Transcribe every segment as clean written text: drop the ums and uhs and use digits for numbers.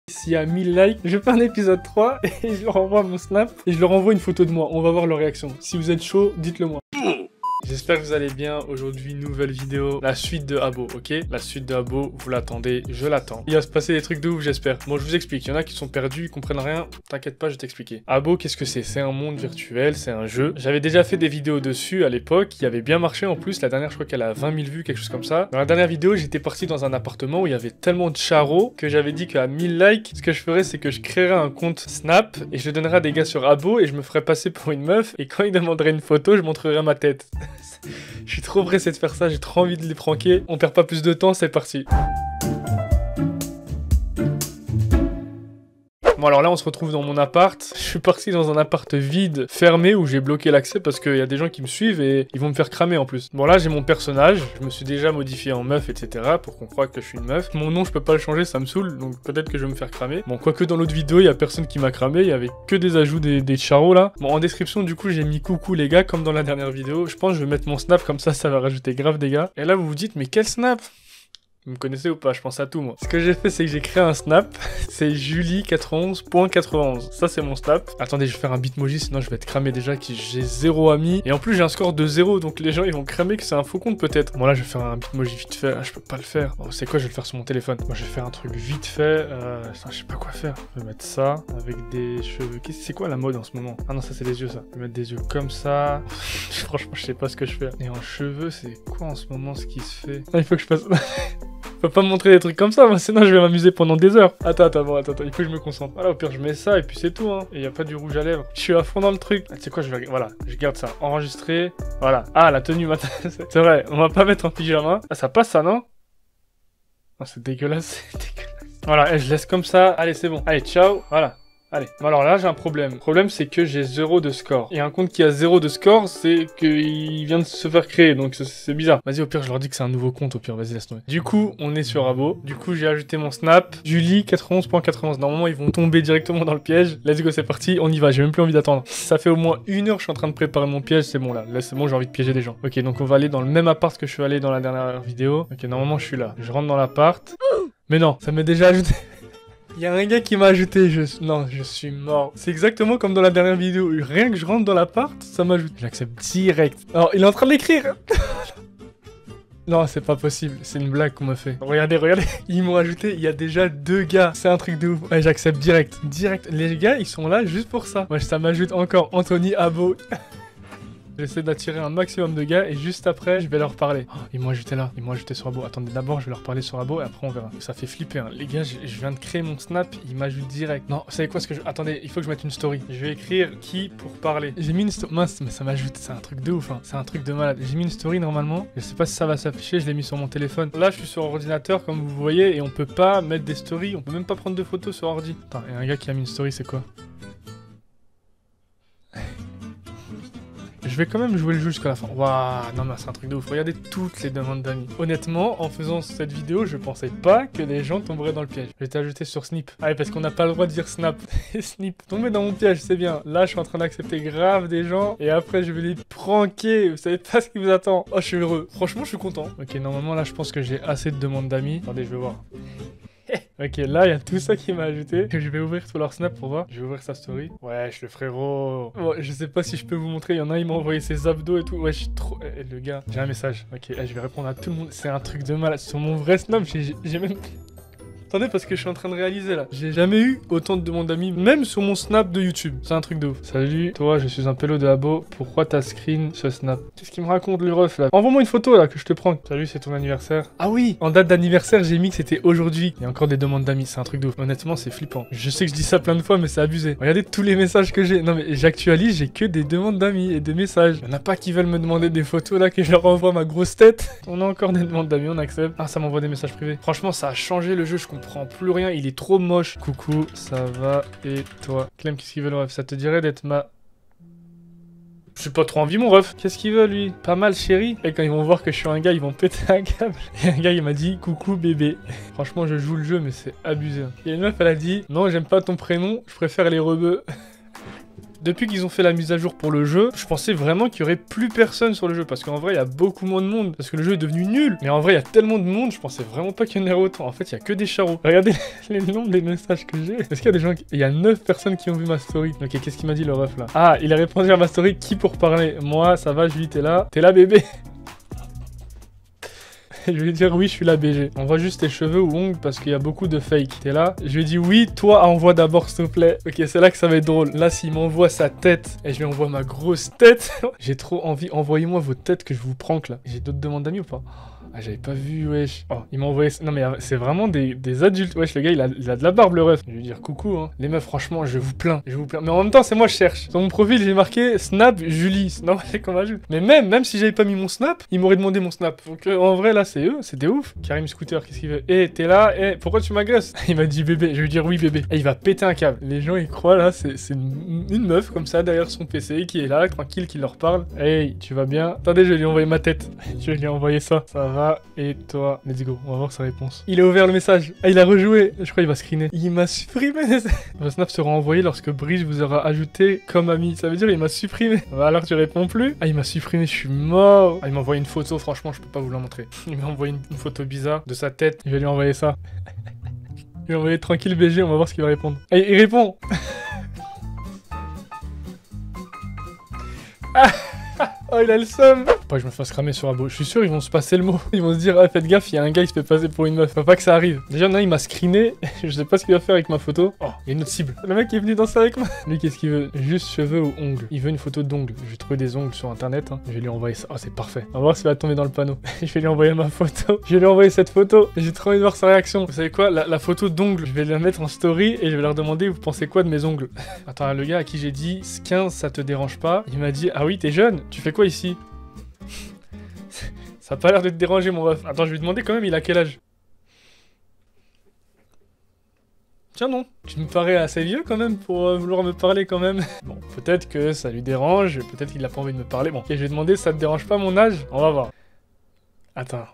S'il y a 1000 likes, je fais un épisode 3 et je leur envoie mon snap et je leur envoie une photo de moi. On va voir leur réaction. Si vous êtes chaud, dites-le moi. J'espère que vous allez bien. Aujourd'hui, nouvelle vidéo. La suite de Habbo, ok? La suite de Habbo, vous l'attendez, je l'attends. Il va se passer des trucs de ouf, j'espère. Bon, je vous explique. Il y en a qui sont perdus, ils comprennent rien. T'inquiète pas, je vais t'expliquer. Habbo, qu'est-ce que c'est? C'est un monde virtuel, c'est un jeu. J'avais déjà fait des vidéos dessus à l'époque. Il avait bien marché en plus. La dernière, je crois qu'elle a 20 000 vues, quelque chose comme ça. Dans la dernière vidéo, j'étais parti dans un appartement où il y avait tellement de charros que j'avais dit qu'à 1000 likes, ce que je ferais, c'est que je créerais un compte Snap et je le donnerais à des gars sur Habbo et je me ferais passer pour une meuf. Et quand ils demanderaient une photo, je montrerais ma tête. Je suis trop pressé de faire ça, j'ai trop envie de les pranker. On perd pas plus de temps, c'est parti. Bon alors là on se retrouve dans mon appart. Je suis parti dans un appart vide, fermé, où j'ai bloqué l'accès parce qu'il y a des gens qui me suivent et ils vont me faire cramer en plus. Bon là j'ai mon personnage, je me suis déjà modifié en meuf etc. pour qu'on croie que je suis une meuf. Mon nom je peux pas le changer, ça me saoule, donc peut-être que je vais me faire cramer. Bon quoique dans l'autre vidéo il y a personne qui m'a cramé, il y avait que des ajouts des charros là. Bon en description du coup j'ai mis coucou les gars comme dans la dernière vidéo. Je pense que je vais mettre mon snap comme ça va rajouter grave des gars. Et là vous vous dites mais quel snap ? Vous me connaissez ou pas? Je pense à tout moi. Ce que j'ai fait c'est que j'ai créé un snap. C'est Julie91.91. Ça c'est mon snap. Attendez je vais faire un bitmoji sinon je vais être cramé déjà. J'ai 0 amis. Et en plus j'ai un score de 0. Donc les gens ils vont cramer que c'est un faux compte peut-être. Bon là je vais faire un bitmoji vite fait. Ah, je peux pas le faire. Bon c'est quoi, je vais le faire sur mon téléphone. Moi je vais faire un truc vite fait. Je sais pas quoi faire. Je vais mettre ça avec des cheveux. C'est quoi la mode en ce moment? Ah non ça c'est les yeux ça. Je vais mettre des yeux comme ça. Franchement je sais pas ce que je fais. Et en cheveux c'est quoi en ce moment ce qui se fait? Ah, il faut que je fasse... Je peux pas me montrer des trucs comme ça, moi, sinon je vais m'amuser pendant des heures. Attends, il faut que je me concentre. Voilà, au pire, je mets ça et puis c'est tout, hein. Et y a pas du rouge à lèvres. Je suis à fond dans le truc. Ah, tu sais quoi, voilà, je garde ça. Enregistré. Voilà. Ah, la tenue matin. C'est vrai, on va pas mettre en pyjama. Ah, ça passe ça, non? Oh, c'est dégueulasse, c'est dégueulasse. Voilà, et je laisse comme ça. Allez, c'est bon. Allez, ciao. Voilà. Allez, alors là j'ai un problème. Le problème c'est que j'ai 0 de score. Et un compte qui a 0 de score, c'est qu'il vient de se faire créer, donc c'est bizarre. Vas-y au pire je leur dis que c'est un nouveau compte au pire, vas-y laisse tomber. Du coup on est sur Habbo. Du coup j'ai ajouté mon snap, Julie91.91. Normalement ils vont tomber directement dans le piège. Let's go c'est parti, on y va, j'ai même plus envie d'attendre. Ça fait au moins 1 heure que je suis en train de préparer mon piège, c'est bon là c'est bon j'ai envie de piéger des gens. Ok donc on va aller dans le même appart que je suis allé dans la dernière vidéo. Ok normalement je suis là. Je rentre dans l'appart. Mais non, ça m'est déjà ajouté. Il y a un gars qui m'a ajouté, non, je suis mort. C'est exactement comme dans la dernière vidéo. Rien que je rentre dans l'appart, ça m'ajoute. J'accepte direct. Alors, il est en train de l'écrire. Non, c'est pas possible. C'est une blague qu'on m'a fait. Regardez. Ils m'ont ajouté, il y a déjà 2 gars. C'est un truc de ouf. Ouais, j'accepte direct. Les gars, ils sont là juste pour ça. Ouais, ça m'ajoute encore Anthony Habbo. J'essaie d'attirer un maximum de gars et juste après, je vais leur parler. Oh, ils m'ont ajouté là, ils m'ont ajouté sur Habbo. Attendez, d'abord, je vais leur parler sur Habbo et après, on verra. Ça fait flipper, hein. Les gars, je viens de créer mon snap, ils m'ajoutent direct. Non, vous savez quoi, Attendez, il faut que je mette une story. Je vais écrire qui pour parler. J'ai mis une story. Mince, mais ça m'ajoute. C'est un truc de ouf, hein. C'est un truc de malade. J'ai mis une story normalement. Je sais pas si ça va s'afficher, je l'ai mis sur mon téléphone. Là, je suis sur ordinateur, comme vous voyez, et on peut pas mettre des stories. On peut même pas prendre de photos sur ordi. Attends, il y a un gars qui a mis une story, c'est quoi? Je vais quand même jouer le jeu jusqu'à la fin. Waouh, non mais c'est un truc de ouf. Regardez toutes les demandes d'amis. Honnêtement, en faisant cette vidéo, je pensais pas que les gens tomberaient dans le piège. Je vais t'ajouter sur Snip. Ah oui, parce qu'on n'a pas le droit de dire Snap. Snip. Tombez dans mon piège, c'est bien. Là, je suis en train d'accepter grave des gens. Et après, je vais les pranker. Vous savez pas ce qui vous attend. Oh, je suis heureux. Franchement, je suis content. Ok, normalement, là, je pense que j'ai assez de demandes d'amis. Attendez, je vais voir. Ok, là, il y a tout ça qui m'a ajouté. Je vais ouvrir tout leur snap pour voir. Je vais ouvrir sa story. Wesh, le frérot. Bon, je sais pas si je peux vous montrer. Il y en a, il m'a envoyé ses abdos et tout. Wesh, trop... le gars. J'ai un message. Ok, je vais répondre à tout le monde. C'est un truc de malade. Sur mon vrai snap, j'ai même... Attendez, parce que je suis en train de réaliser là. J'ai jamais eu autant de demandes d'amis, même sur mon snap de YouTube. C'est un truc de ouf. Salut, toi, je suis un pélo de Habbo. Pourquoi t'as screen ce snap? Qu'est-ce qu'il me raconte le ref là? Envoie-moi une photo là que je te prends. Salut, c'est ton anniversaire. Ah oui, en date d'anniversaire, j'ai mis que c'était aujourd'hui. Il y a encore des demandes d'amis, c'est un truc de ouf. Honnêtement, c'est flippant. Je sais que je dis ça plein de fois, mais c'est abusé. Regardez tous les messages que j'ai. Non mais j'actualise, j'ai que des demandes d'amis et des messages. Il y en a pas qui veulent me demander des photos là que je leur envoie ma grosse tête. On a encore des demandes d'amis, on accepte. Ah, ça m'envoie des messages privés. Franchement, ça a changé le jeu, je comprends plus rien. Il est trop moche. Coucou, ça va et toi? Clem, qu'est-ce qu'il veut le ref? Ça te dirait d'être ma... J'ai pas trop envie mon ref. Qu'est-ce qu'il veut lui? Pas mal chérie. Et quand ils vont voir que je suis un gars, ils vont péter un câble. Et un gars il m'a dit coucou bébé. Franchement je joue le jeu mais c'est abusé. Et une meuf elle a dit non j'aime pas ton prénom, je préfère les rebeux. Depuis qu'ils ont fait la mise à jour pour le jeu, je pensais vraiment qu'il y aurait plus personne sur le jeu. Parce qu'en vrai, il y a beaucoup moins de monde. Parce que le jeu est devenu nul. Mais en vrai, il y a tellement de monde, je pensais vraiment pas qu'il y en aurait autant. En fait, il y a que des charros. Regardez les nombres des messages que j'ai. Est-ce qu'il y a des gens Il y a 9 personnes qui ont vu ma story. Ok, qu'est-ce qu'il m'a dit le ref là? Ah, il a répondu à ma story. Qui pour parler? Moi, ça va, Julie, t'es là? T'es là, bébé? Je vais lui dire oui, je suis la BG. On voit juste tes cheveux ou ongles parce qu'il y a beaucoup de fake. T'es là? Je lui ai dit oui, toi envoie d'abord s'il te plaît. Ok, c'est là que ça va être drôle. Là, s'il m'envoie sa tête et je lui envoie ma grosse tête, j'ai trop envie. Envoyez-moi vos têtes que je vous prank là. J'ai d'autres demandes d'amis ou pas? Ah, j'avais pas vu, wesh. Oh, il m'a envoyé... Non, mais c'est vraiment des adultes. Wesh, le gars, il a de la barbe, le ref. Je vais lui dire coucou, hein. Les meufs, franchement, je vous plains. Je vous plains. Mais en même temps, c'est moi, je cherche. Sur mon profil, j'ai marqué Snap Julie. C'est normal qu'on m'ajoute. Mais même si j'avais pas mis mon Snap, il m'aurait demandé mon Snap. Donc, en vrai, là, c'est eux. C'est des ouf. Karim Scooter, qu'est-ce qu'il veut? Eh, t'es là? Eh, pourquoi tu m'agresses? Il m'a dit bébé. Je vais lui dire oui, bébé. Et il va péter un câble. Les gens, ils croient, là, c'est une meuf, comme ça, derrière son PC, qui est là, tranquille, qui leur parle. Hey, tu vas bien? Attendez, je vais lui envoyer ma tête. Je vais lui envoyer ça. Ça va? Et toi? Let's go, on va voir sa réponse. Il a ouvert le message. Ah, il a rejoué. Je crois qu'il va screener. Il m'a supprimé. Le snap sera envoyé lorsque Bridge vous aura ajouté comme ami. Ça veut dire il m'a supprimé. Bah alors tu réponds plus? Ah, il m'a supprimé, je suis mort. Ah, il m'a envoyé une photo, franchement, je peux pas vous la montrer. Il m'a envoyé une photo bizarre de sa tête. Je vais lui envoyer ça. Je vais lui envoyer tranquille BG, on va voir ce qu'il va répondre. Ah, il répond. Ah. Oh, il a le seum. Pas que je me fasse cramer sur Abo. Je suis sûr, ils vont se passer le mot. Ils vont se dire, ah, faites gaffe, il y a un gars qui se fait passer pour une meuf. Faut pas que ça arrive. Déjà, il m'a screené. Je sais pas ce qu'il va faire avec ma photo. Oh, il y a une autre cible. Le mec est venu danser avec moi. Lui, qu'est-ce qu'il veut? Juste cheveux ou ongles? Il veut une photo d'ongles. Je vais trouver des ongles sur internet. Hein. Je vais lui envoyer ça. Oh, c'est parfait. On va voir s'il va tomber dans le panneau. Je vais lui envoyer ma photo. Je vais lui envoyer cette photo. J'ai trop envie de voir sa réaction. Vous savez quoi? La photo d'ongles, je vais la mettre en story et je vais leur demander, vous pensez quoi de mes ongles? Attends, le gars à qui j'ai dit, 15, ça te dérange pas? Il m'a dit, ah oui, t'es jeune? Tu fais quoi ici? Ça a pas l'air de te déranger, mon ref. Attends, je vais lui demander quand même, il a quel âge? Tiens, non. Tu me parais assez vieux quand même pour vouloir me parler quand même. Bon, peut-être que ça lui dérange, peut-être qu'il a pas envie de me parler. Bon, et je vais demander, ça te dérange pas mon âge? On va voir. Attends.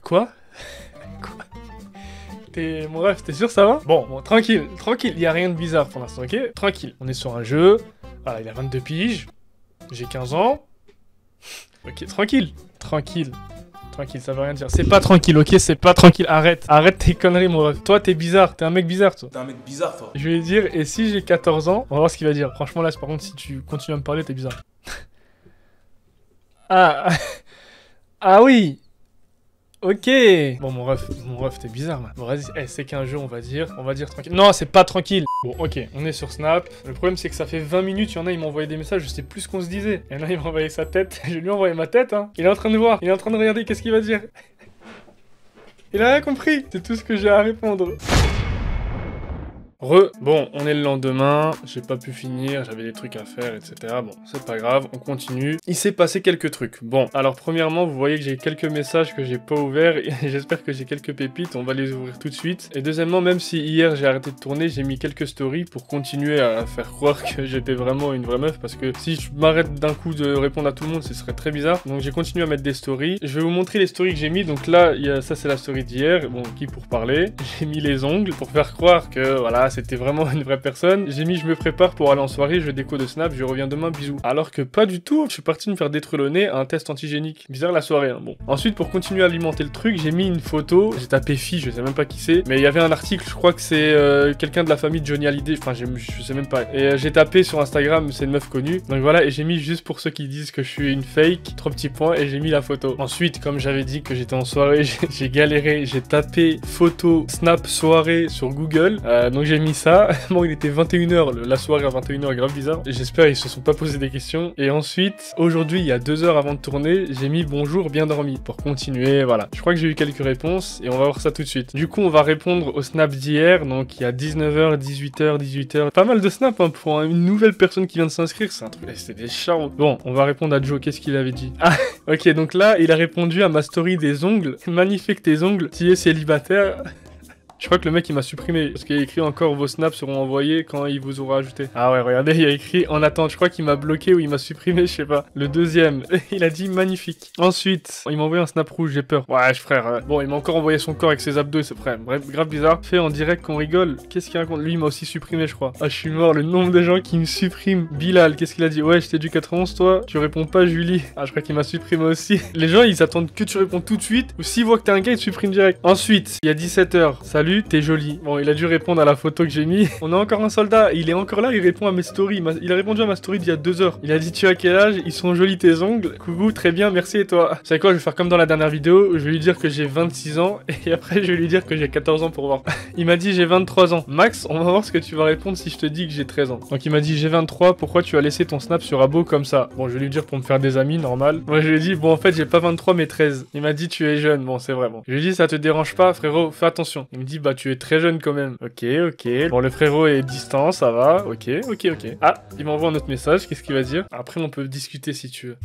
Quoi? Quoi? Mon ref, t'es sûr ça va? Bon, tranquille, il y a rien de bizarre pour l'instant, ok? Tranquille. On est sur un jeu. Voilà, il a 22 piges. J'ai 15 ans. Ok, tranquille, ça veut rien dire. C'est pas tranquille, ok, c'est pas tranquille, arrête tes conneries, mon ref. Toi, t'es bizarre, t'es un mec bizarre, toi. T'es un mec bizarre, toi. Je vais lui dire, et si j'ai 14 ans, on va voir ce qu'il va dire. Franchement, là, par contre, si tu continues à me parler, t'es bizarre. Ah, ah oui. Ok. Bon, mon ref, t'es bizarre, là. Bon, vas-y, c'est qu'un jeu, on va dire tranquille. Non, c'est pas tranquille. Bon, ok, on est sur Snap. Le problème, c'est que ça fait 20 minutes, il y en a, ils m'ont envoyé des messages, je sais plus ce qu'on se disait. Et là, il m'a envoyé sa tête. Je lui ai envoyé ma tête, hein. Il est en train de voir, il est en train de regarder, qu'est-ce qu'il va dire. Il a rien compris. C'est tout ce que j'ai à répondre. Bon, on est le lendemain, j'ai pas pu finir, j'avais des trucs à faire, etc. Bon, c'est pas grave, on continue. Il s'est passé quelques trucs. Bon, alors premièrement, vous voyez que j'ai quelques messages que j'ai pas ouverts, et j'espère que j'ai quelques pépites, on va les ouvrir tout de suite. Et deuxièmement, même si hier j'ai arrêté de tourner, j'ai mis quelques stories pour continuer à faire croire que j'étais vraiment une vraie meuf, parce que si je m'arrête d'un coup de répondre à tout le monde, ce serait très bizarre. Donc j'ai continué à mettre des stories. Je vais vous montrer les stories que j'ai mis, donc là, ça c'est la story d'hier, bon, qui pour parler. J'ai mis les ongles pour faire croire que, voilà, c'était vraiment une vraie personne. J'ai mis je me prépare pour aller en soirée, je déco de Snap, je reviens demain, bisous. Alors que pas du tout, je suis parti me faire détruire le nez à un test antigénique. Bizarre la soirée, hein. Bon. Ensuite, pour continuer à alimenter le truc, j'ai mis une photo, j'ai tapé fille, je sais même pas qui c'est, mais il y avait un article, je crois que c'est quelqu'un de la famille de Johnny Hallyday, enfin je sais même pas. Et j'ai tapé sur Instagram, c'est une meuf connue. Donc voilà, et j'ai mis juste pour ceux qui disent que je suis une fake, 3 petits points, et j'ai mis la photo. Ensuite, comme j'avais dit que j'étais en soirée, j'ai galéré, j'ai tapé photo Snap soirée sur Google, donc j'ai mis ça. Bon, il était 21h, la soirée à 21h, grave bizarre. J'espère ils se sont pas posé des questions. Et ensuite, aujourd'hui, il y a 2 heures avant de tourner, j'ai mis bonjour, bien dormi, pour continuer, voilà. Je crois que j'ai eu quelques réponses, et on va voir ça tout de suite. Du coup, on va répondre au snap d'hier, donc il y a 19h, 18h, 18h. Pas mal de snaps, hein, pour une nouvelle personne qui vient de s'inscrire, c'est un truc, c'était des charros. Bon, on va répondre à Joe, qu'est-ce qu'il avait dit? Ah, ok, donc là, il a répondu à ma story des ongles. Magnifique tes ongles, tu es célibataire. Je crois que le mec il m'a supprimé parce qu'il y a écrit encore vos snaps seront envoyés quand il vous aura ajouté. Ah ouais, regardez, il y a écrit en attente. Je crois qu'il m'a bloqué ou il m'a supprimé, je sais pas. Le deuxième, il a dit magnifique. Ensuite, il m'a envoyé un snap rouge, j'ai peur. Ouais, frère. Bon, il m'a encore envoyé son corps avec ses abdos, c'est frère. Bref, grave bizarre. Fait en direct qu'on rigole. Qu'est-ce qu'il raconte? Lui, il m'a aussi supprimé, je crois. Ah, je suis mort, le nombre de gens qui me suppriment. Bilal, qu'est-ce qu'il a dit? Ouais, je t'ai du 91, toi. Tu réponds pas, Julie. Ah, je crois qu'il m'a supprimé aussi. Les gens, ils attendent que tu réponds tout de suite. Ou s'ils voient que t'es un gars, ils te suppriment direct. Ensuite, il y a 17h. Salut, t'es jolie. Bon, il a dû répondre à la photo que j'ai mis. On a encore un soldat. Il est encore là, il répond à mes stories. Il a répondu à ma story d'il y a 2 heures. Il a dit tu as quel âge? Ils sont jolis tes ongles. Coucou, très bien, merci et toi? Vous savez quoi, je vais faire comme dans la dernière vidéo. Je vais lui dire que j'ai 26 ans. Et après, je vais lui dire que j'ai 14 ans pour voir. Il m'a dit j'ai 23 ans. Max, on va voir ce que tu vas répondre si je te dis que j'ai 13 ans. Donc il m'a dit j'ai 23, pourquoi tu as laissé ton snap sur Abo comme ça? Bon, je vais lui dire pour me faire des amis, normal. Moi, je lui ai dit bon, en fait, j'ai pas 23 mais 13. Il m'a dit tu es jeune. Bon, c'est vrai, bon. Je lui ai dit ça te dérange pas, frérot, fais attention. Il me dit bah tu es très jeune quand même. Ok. Bon, le frérot est distant, ça va. Ok. Ah, il m'envoie un autre message, qu'est-ce qu'il va dire? Après, on peut discuter si tu veux.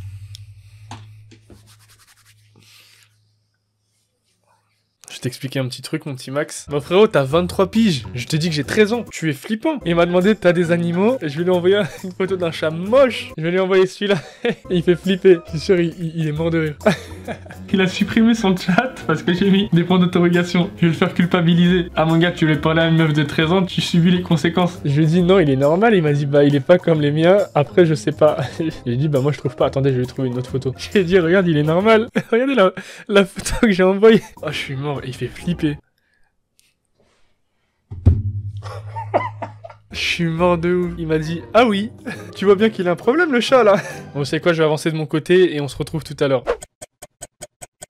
Je t'expliquais un petit truc, mon petit Max. Mon frérot, t'as 23 piges. Je te dis que j'ai 13 ans. Tu es flippant. Il m'a demandé, t'as des animaux? Et je vais lui envoyer une photo d'un chat moche. Je vais lui envoyer celui-là. Et il fait flipper. Je suis sûr, il est mort de rire. Il a supprimé son chat parce que j'ai mis des points d'interrogation. Je vais le faire culpabiliser. Ah mon gars, tu voulais parler à une meuf de 13 ans, tu subis les conséquences. Je lui ai dit non, il est normal. Il m'a dit bah il est pas comme les miens. Après, je sais pas. J'ai dit bah moi je trouve pas. Attendez, je vais lui trouver une autre photo. J'ai dit regarde, il est normal. Regardez la photo que j'ai envoyée. Oh, je suis mort. Il fait flipper. Je suis mort de ouf. Il m'a dit ah oui, tu vois bien qu'il a un problème le chat là. Bon, c'est quoi, je vais avancer de mon côté et on se retrouve tout à l'heure.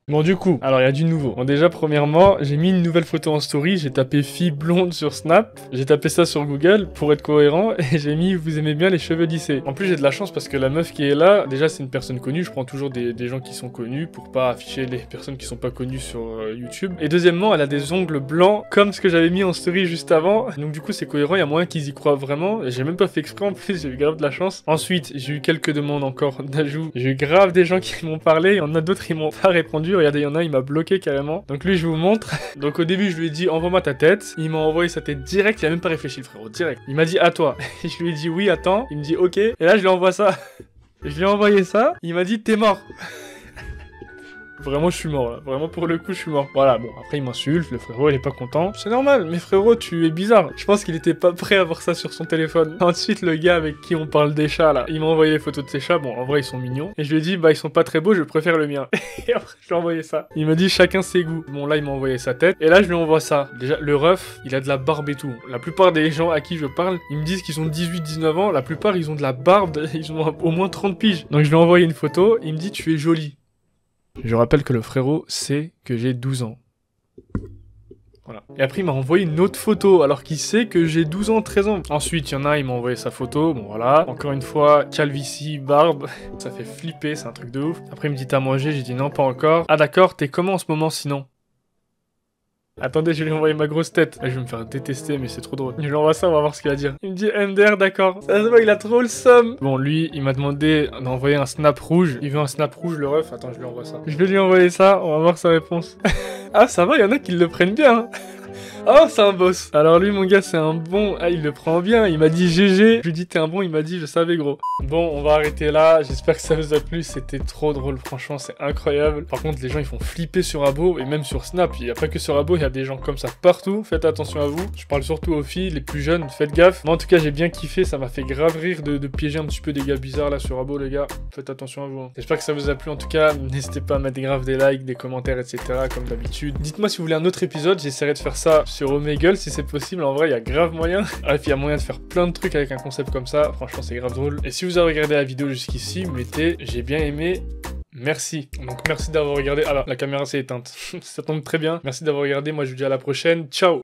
Bon du coup, alors il y a du nouveau. Bon déjà premièrement, j'ai mis une nouvelle photo en story, j'ai tapé fille blonde sur Snap, j'ai tapé ça sur Google pour être cohérent et j'ai mis vous aimez bien les cheveux lissés. En plus j'ai de la chance parce que la meuf qui est là, déjà c'est une personne connue, je prends toujours des gens qui sont connus pour pas afficher les personnes qui sont pas connues sur YouTube. Et deuxièmement, elle a des ongles blancs comme ce que j'avais mis en story juste avant, donc du coup c'est cohérent, il y a moyen qu'ils y croient vraiment. J'ai même pas fait exprès en plus, j'ai eu grave de la chance. Ensuite, j'ai eu quelques demandes encore d'ajout, j'ai eu grave des gens qui m'ont parlé, il y en a d'autres qui m'ont pas répondu. Regardez, il y en a, il m'a bloqué carrément. Donc lui, je vous montre. Donc au début, je lui ai dit envoie-moi ta tête. Il m'a envoyé sa tête direct. Il a même pas réfléchi, le frérot, direct. Il m'a dit à toi. Et je lui ai dit oui, attends. Il me dit ok. Et là, je lui envoie ça. Je lui ai envoyé ça. Il m'a dit t'es mort. Vraiment, je suis mort, là. Vraiment, pour le coup, je suis mort. Voilà, bon, après, il m'insulte, le frérot, il est pas content. C'est normal, mais frérot, tu es bizarre. Je pense qu'il était pas prêt à voir ça sur son téléphone. Ensuite, le gars avec qui on parle des chats, là, il m'a envoyé les photos de ses chats. Bon, en vrai, ils sont mignons. Et je lui ai dit, bah, ils sont pas très beaux, je préfère le mien. Et après, je lui ai envoyé ça. Il m'a dit, chacun ses goûts. Bon, là, il m'a envoyé sa tête. Et là, je lui envoie ça. Déjà, le ref, il a de la barbe et tout. La plupart des gens à qui je parle, ils me disent qu'ils ont 18-19 ans. La plupart, ils ont de la barbe. Ils ont au moins 30 piges. Donc, je lui ai envoyé une photo. Il me dit, tu es jolie. Je rappelle que le frérot sait que j'ai 12 ans. Voilà. Et après, il m'a envoyé une autre photo, alors qu'il sait que j'ai 12 ans, 13 ans. Ensuite, il y en a, il m'a envoyé sa photo. Bon, voilà. Encore une fois, calvitie, barbe. Ça fait flipper, c'est un truc de ouf. Après, il me dit, t'as mangé? J'ai dit, non, pas encore. Ah, d'accord, t'es comment en ce moment, sinon? Attendez, je vais lui envoyer ma grosse tête. Je vais me faire détester, mais c'est trop drôle. Je lui envoie ça, on va voir ce qu'il va dire. Il me dit MDR, d'accord. Ça se voit, il a trop le seum. Bon, lui, il m'a demandé d'envoyer un snap rouge. Il veut un snap rouge, le ref. Attends, je lui envoie ça. Je vais lui envoyer ça, on va voir sa réponse. Ah, ça va, il y en a qui le prennent bien, hein. Oh, c'est un boss. Alors lui, mon gars, c'est un bon. Ah, il le prend bien. Il m'a dit GG. Je lui ai dit t'es un bon. Il m'a dit je savais, gros. Bon, on va arrêter là. J'espère que ça vous a plu. C'était trop drôle. Franchement, c'est incroyable. Par contre, les gens, ils font flipper sur Abo et même sur Snap. Il n'y a pas que sur Abo. Il y a des gens comme ça partout. Faites attention à vous. Je parle surtout aux filles, les plus jeunes. Faites gaffe. Moi, en tout cas, j'ai bien kiffé. Ça m'a fait grave rire de piéger un petit peu des gars bizarres là sur Abo, les gars. Faites attention à vous. Hein. J'espère que ça vous a plu. En tout cas, n'hésitez pas à mettre grave des likes, des commentaires, etc. Comme d'habitude. Dites-moi si vous voulez un autre épisode. J'essaierai de faire ça sur Omegle si c'est possible. En vrai, il y a grave moyen. Bref, il y a moyen de faire plein de trucs avec un concept comme ça. Franchement, c'est grave drôle. Et si vous avez regardé la vidéo jusqu'ici, mettez j'ai bien aimé. Merci. Donc merci d'avoir regardé. Ah là, la caméra s'est éteinte. Ça tombe très bien. Merci d'avoir regardé. Moi, je vous dis à la prochaine. Ciao.